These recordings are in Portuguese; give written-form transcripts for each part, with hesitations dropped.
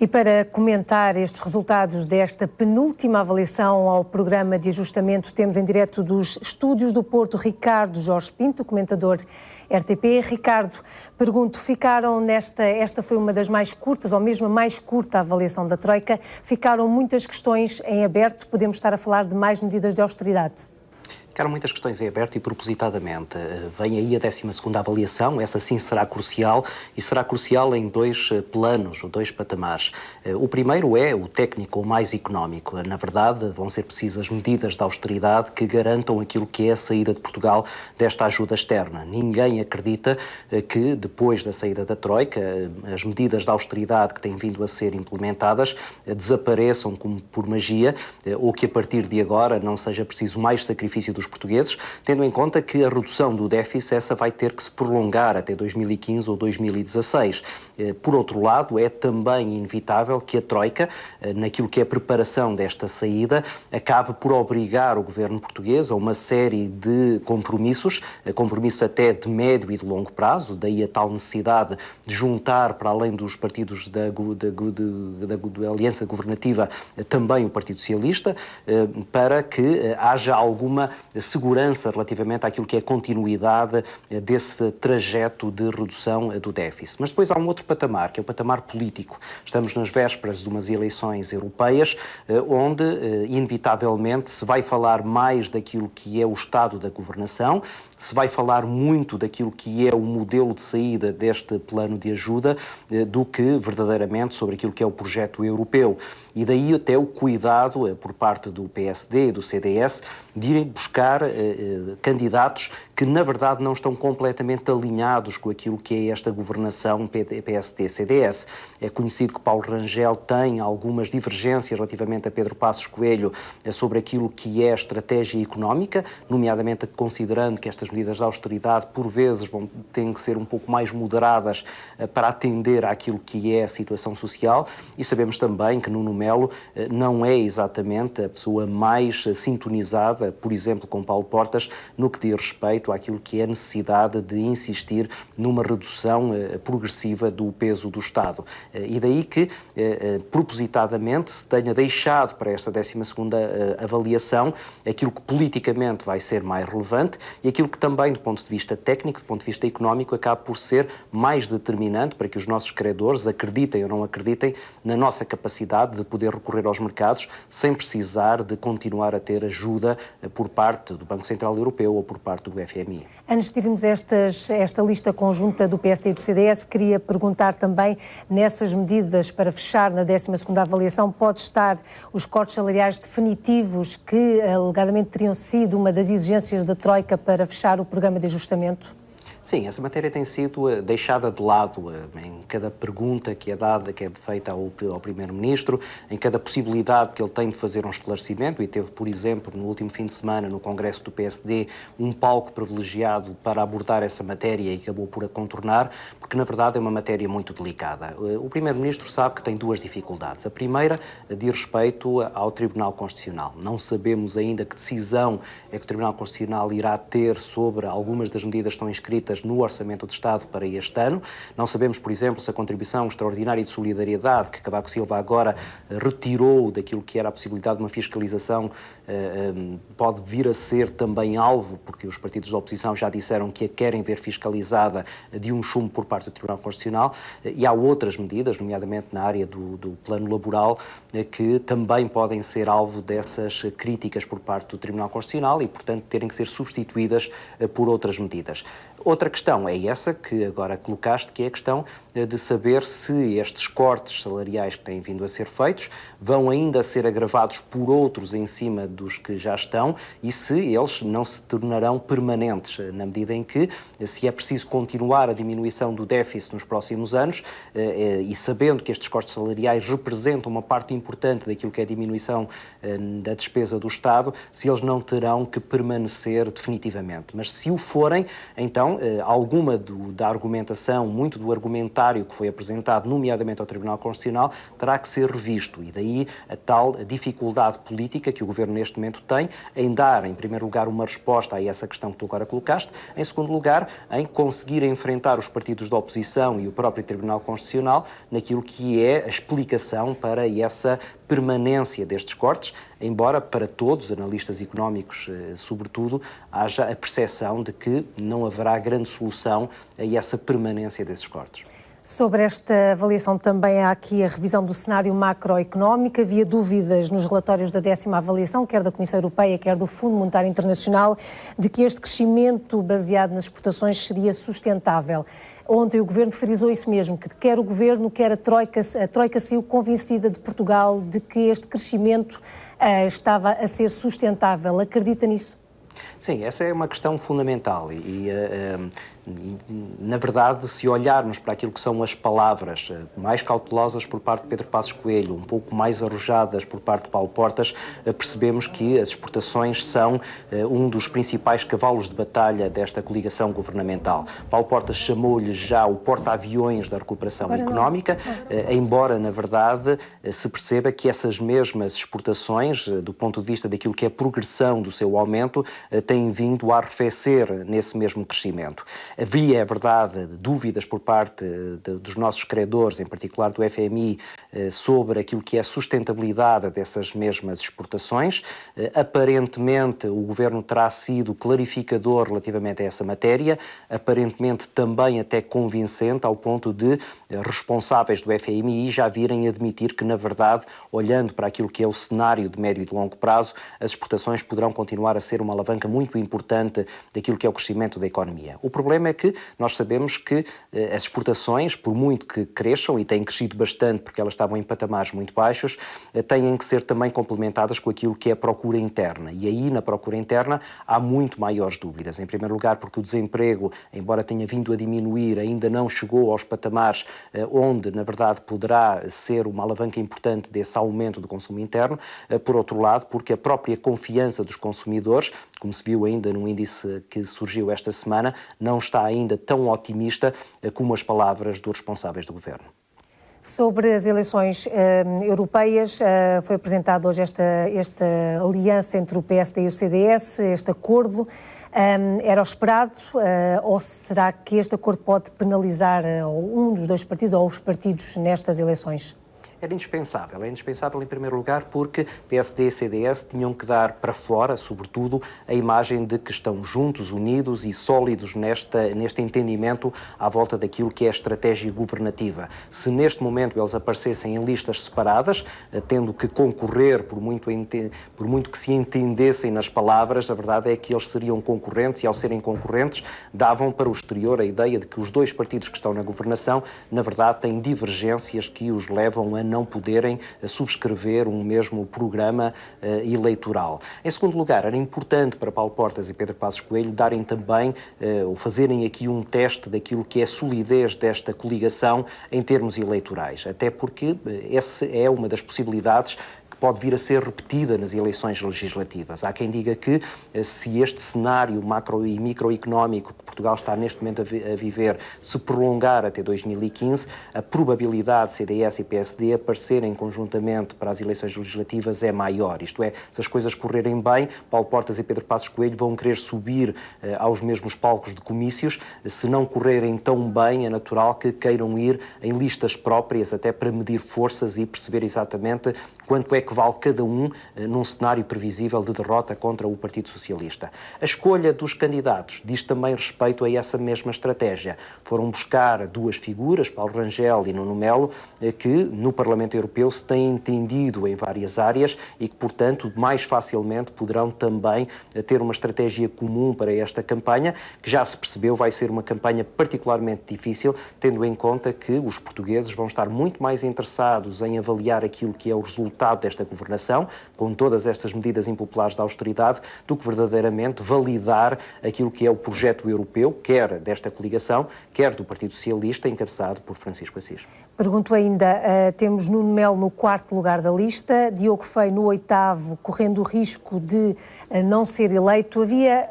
E para comentar estes resultados desta penúltima avaliação ao programa de ajustamento, temos em direto dos estúdios do Porto Ricardo Jorge Pinto, comentador RTP. Ricardo, pergunto, esta foi uma das mais curtas, ou mesmo a mais curta avaliação da Troika, ficaram muitas questões em aberto, podemos estar a falar de mais medidas de austeridade? Ficaram muitas questões em aberto e propositadamente. Vem aí a 12ª avaliação, essa sim será crucial e será crucial em dois planos, dois patamares. O primeiro é o técnico ou mais económico. Na verdade, vão ser precisas medidas de austeridade que garantam aquilo que é a saída de Portugal desta ajuda externa. Ninguém acredita que depois da saída da Troika, as medidas de austeridade que têm vindo a ser implementadas desapareçam como por magia ou que a partir de agora não seja preciso mais sacrifício dos portugueses, tendo em conta que a redução do déficit essa vai ter que se prolongar até 2015 ou 2016. Por outro lado, é também inevitável que a Troika, naquilo que é a preparação desta saída, acabe por obrigar o governo português a uma série de compromissos até de médio e de longo prazo, daí a tal necessidade de juntar, para além dos partidos da aliança governativa, também o Partido Socialista, para que haja alguma segurança relativamente àquilo que é a continuidade desse trajeto de redução do déficit. Mas depois há um outro patamar, que é o patamar político. Estamos nas vésperas de umas eleições europeias, onde, inevitavelmente, se vai falar mais daquilo que é o estado da governação, se vai falar muito daquilo que é o modelo de saída deste plano de ajuda, do que verdadeiramente sobre aquilo que é o projeto europeu. E daí até o cuidado por parte do PSD e do CDS de irem buscar candidatos que, na verdade, não estão completamente alinhados com aquilo que é esta governação PSD-CDS. É conhecido que Paulo Rangel tem algumas divergências relativamente a Pedro Passos Coelho sobre aquilo que é a estratégia económica, nomeadamente considerando que estas medidas de austeridade, por vezes, têm que ser um pouco mais moderadas para atender àquilo que é a situação social, e sabemos também que Nuno Melo não é exatamente a pessoa mais sintonizada, por exemplo, com Paulo Portas, no que diz respeito àquilo que é a necessidade de insistir numa redução progressiva do peso do Estado. E daí que, propositadamente, se tenha deixado para esta 12ª avaliação aquilo que politicamente vai ser mais relevante e aquilo que também, do ponto de vista técnico, do ponto de vista económico, acaba por ser mais determinante para que os nossos credores acreditem ou não acreditem na nossa capacidade de poder recorrer aos mercados sem precisar de continuar a ter ajuda por parte do Banco Central Europeu ou por parte do FMI. Antes de irmos a esta lista conjunta do PSD e do CDS, queria perguntar também, nessas medidas para fechar na 12ª avaliação, pode estar os cortes salariais definitivos que alegadamente teriam sido uma das exigências da Troika para fechar o programa de ajustamento? Sim, essa matéria tem sido deixada de lado em cada pergunta que é dada, que é feita ao Primeiro-Ministro, em cada possibilidade que ele tem de fazer um esclarecimento, e teve, por exemplo, no último fim de semana, no Congresso do PSD, um palco privilegiado para abordar essa matéria e acabou por a contornar, porque, na verdade, é uma matéria muito delicada. O Primeiro-Ministro sabe que tem duas dificuldades. A primeira diz respeito ao Tribunal Constitucional. Não sabemos ainda que decisão é que o Tribunal Constitucional irá ter sobre algumas das medidas que estão inscritas no Orçamento de Estado para este ano. Não sabemos, por exemplo, se a contribuição extraordinária de solidariedade que Cavaco Silva agora retirou daquilo que era a possibilidade de uma fiscalização pode vir a ser também alvo, porque os partidos da oposição já disseram que a querem ver fiscalizada de um chumbo por parte do Tribunal Constitucional, e há outras medidas, nomeadamente na área do plano laboral, que também podem ser alvo dessas críticas por parte do Tribunal Constitucional e, portanto, terem que ser substituídas por outras medidas. Outra questão é essa que agora colocaste, que é a questão de saber se estes cortes salariais que têm vindo a ser feitos vão ainda ser agravados por outros em cima dos que já estão e se eles não se tornarão permanentes, na medida em que, se é preciso continuar a diminuição do déficit nos próximos anos, e sabendo que estes cortes salariais representam uma parte importante daquilo que é a diminuição da despesa do Estado, se eles não terão que permanecer definitivamente. Mas se o forem, então então, alguma da argumentação, muito do argumentário que foi apresentado, nomeadamente ao Tribunal Constitucional, terá que ser revisto. E daí a tal dificuldade política que o Governo neste momento tem em dar, em primeiro lugar, uma resposta a essa questão que tu agora colocaste, em segundo lugar, em conseguir enfrentar os partidos da oposição e o próprio Tribunal Constitucional naquilo que é a explicação para essa permanência destes cortes, embora para todos, analistas económicos sobretudo, haja a percepção de que não haverá grande solução a essa permanência desses cortes. Sobre esta avaliação também há aqui a revisão do cenário macroeconómico. Havia dúvidas nos relatórios da 10ª avaliação, quer da Comissão Europeia, quer do Fundo Monetário Internacional, de que este crescimento baseado nas exportações seria sustentável. Ontem o Governo frisou isso mesmo, que quer o Governo, quer a Troika saiu convencida de Portugal de que este crescimento estava a ser sustentável. Acredita nisso? Sim, essa é uma questão fundamental na verdade, se olharmos para aquilo que são as palavras mais cautelosas por parte de Pedro Passos Coelho, um pouco mais arrojadas por parte de Paulo Portas, percebemos que as exportações são um dos principais cavalos de batalha desta coligação governamental. Paulo Portas chamou-lhe já o porta-aviões da recuperação económica, embora, na verdade, se perceba que essas mesmas exportações, do ponto de vista daquilo que é a progressão do seu aumento, têm vindo a arrefecer nesse mesmo crescimento. Havia, é verdade, dúvidas por parte dos nossos credores, em particular do FMI, sobre aquilo que é a sustentabilidade dessas mesmas exportações. Aparentemente, o Governo terá sido clarificador relativamente a essa matéria, aparentemente também até convincente, ao ponto de responsáveis do FMI já virem admitir que, na verdade, olhando para aquilo que é o cenário de médio e de longo prazo, as exportações poderão continuar a ser uma alavanca muito importante daquilo que é o crescimento da economia. O problema é que nós sabemos que as exportações, por muito que cresçam, e têm crescido bastante porque elas estavam em patamares muito baixos, têm que ser também complementadas com aquilo que é a procura interna. E aí, na procura interna, há muito maiores dúvidas. Em primeiro lugar, porque o desemprego, embora tenha vindo a diminuir, ainda não chegou aos patamares onde, na verdade, poderá ser uma alavanca importante desse aumento do consumo interno. Por outro lado, porque a própria confiança dos consumidores, como se viu ainda num índice que surgiu esta semana, não está ainda tão otimista como as palavras dos responsáveis do Governo. Sobre as eleições europeias, foi apresentado hoje esta aliança entre o PSD e o CDS, este acordo. Era o esperado ou será que este acordo pode penalizar um dos dois partidos ou os partidos nestas eleições? Era indispensável. É indispensável, em primeiro lugar, porque PSD e CDS tinham que dar para fora, sobretudo, a imagem de que estão juntos, unidos e sólidos neste entendimento à volta daquilo que é a estratégia governativa. Se neste momento eles aparecessem em listas separadas, tendo que concorrer, por muito que se entendessem nas palavras, a verdade é que eles seriam concorrentes e, ao serem concorrentes, davam para o exterior a ideia de que os dois partidos que estão na governação, na verdade, têm divergências que os levam a não poderem subscrever um mesmo programa eleitoral. Em segundo lugar, era importante para Paulo Portas e Pedro Passos Coelho darem também, ou fazerem aqui um teste daquilo que é a solidez desta coligação em termos eleitorais, até porque essa é uma das possibilidades pode vir a ser repetida nas eleições legislativas. Há quem diga que se este cenário macro e microeconómico que Portugal está neste momento a viver se prolongar até 2015, a probabilidade de CDS e PSD aparecerem conjuntamente para as eleições legislativas é maior. Isto é, se as coisas correrem bem, Paulo Portas e Pedro Passos Coelho vão querer subir aos mesmos palcos de comícios. Se não correrem tão bem, é natural que queiram ir em listas próprias, até para medir forças e perceber exatamente quanto é que vale cada um num cenário previsível de derrota contra o Partido Socialista. A escolha dos candidatos diz também respeito a essa mesma estratégia. Foram buscar duas figuras, Paulo Rangel e Nuno Melo, que no Parlamento Europeu se têm entendido em várias áreas e que, portanto, mais facilmente poderão também ter uma estratégia comum para esta campanha, que já se percebeu vai ser uma campanha particularmente difícil, tendo em conta que os portugueses vão estar muito mais interessados em avaliar aquilo que é o resultado desta desta governação, com todas estas medidas impopulares de austeridade, do que verdadeiramente validar aquilo que é o projeto europeu, quer desta coligação, quer do Partido Socialista, encabeçado por Francisco Assis. Pergunto ainda, temos Nuno Melo no 4º lugar da lista, Diogo Feio no 8º, correndo o risco de não ser eleito. Havia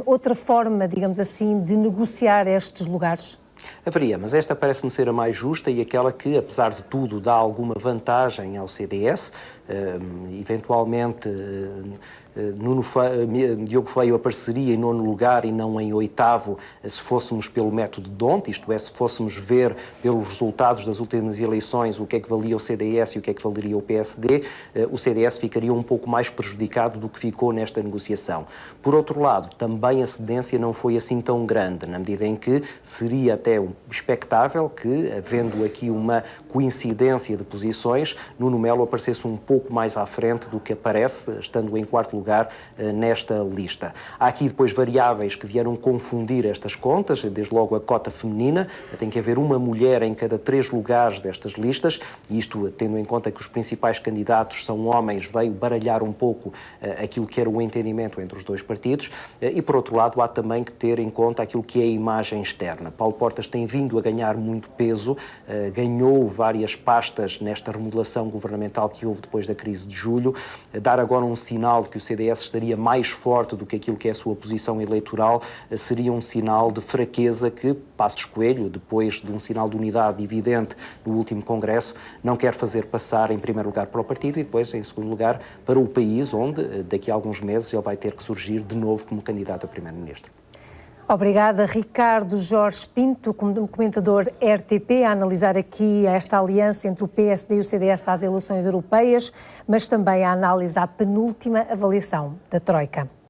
outra forma, digamos assim, de negociar estes lugares? Haveria, mas esta parece-me ser a mais justa e aquela que, apesar de tudo, dá alguma vantagem ao CDS. Eventualmente, Diogo Feio apareceria em 9º lugar e não em 8º, se fôssemos pelo método D'Hondt, isto é, se fôssemos ver pelos resultados das últimas eleições o que é que valia o CDS e o que é que valeria o PSD, o CDS ficaria um pouco mais prejudicado do que ficou nesta negociação. Por outro lado, também a cedência não foi assim tão grande, na medida em que seria até expectável que, havendo aqui uma coincidência de posições, Nuno Melo aparecesse um pouco mais à frente do que aparece, estando em 4º lugar nesta lista. Há aqui depois variáveis que vieram confundir estas contas, desde logo a cota feminina, tem que haver uma mulher em cada 3 lugares destas listas, e isto, tendo em conta que os principais candidatos são homens, veio baralhar um pouco aquilo que era o entendimento entre os dois partidos, e por outro lado há também que ter em conta aquilo que é a imagem externa. Paulo Portas tem vindo a ganhar muito peso, ganhou várias pastas nesta remodelação governamental que houve depois da crise de julho, dar agora um sinal de que o CDS estaria mais forte do que aquilo que é a sua posição eleitoral, seria um sinal de fraqueza que Passos Coelho, depois de um sinal de unidade evidente no último Congresso, não quer fazer passar em primeiro lugar para o partido e depois em segundo lugar para o país, onde daqui a alguns meses ele vai ter que surgir de novo como candidato a primeiro-ministro. Obrigada, Ricardo Jorge Pinto, comentador RTP, a analisar aqui esta aliança entre o PSD e o CDS às eleições europeias, mas também a análise à penúltima avaliação da Troika.